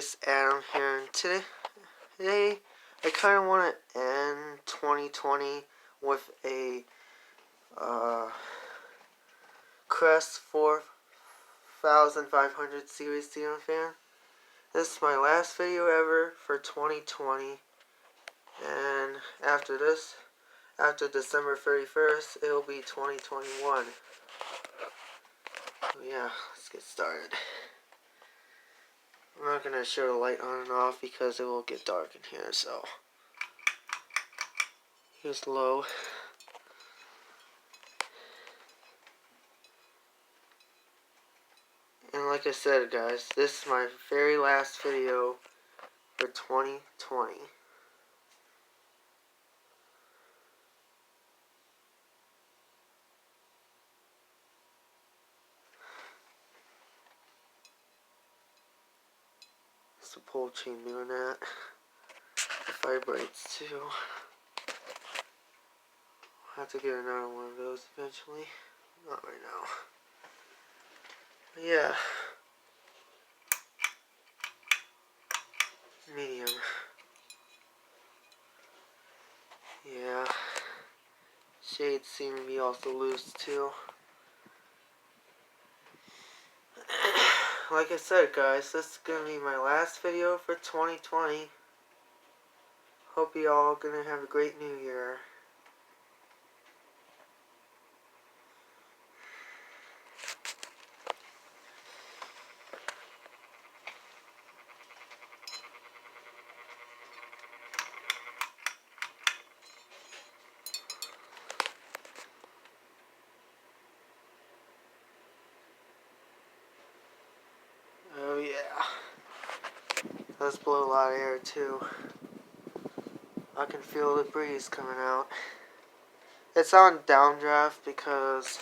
guys, Adam here, and today I kind of want to end 2020 with a Crest 4500 series ceiling fan. This is my last video ever for 2020, and after December 31st, it'll be 2021. So yeah, let's get started. I'm not going to show the light on and off because it will get dark in here, so here's low. And like I said, guys, this is my very last video for 2020. It's the pull chain doing that. It vibrates too. I'll have to get another one of those eventually. Not right now. But yeah. Medium. Yeah. Shades seem to be also loose too. Like I said, guys, this is going to be my last video for 2020. Hope you all are going to have a great new year. Oh yeah. Let's blow a lot of air too. I can feel the breeze coming out. It's on downdraft because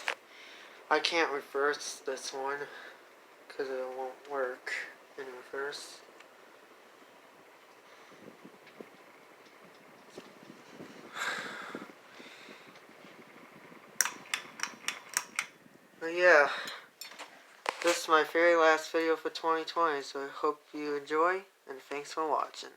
I can't reverse this one because it won't work in reverse. But yeah, this is my very last video for 2020, so I hope you enjoy, and thanks for watching.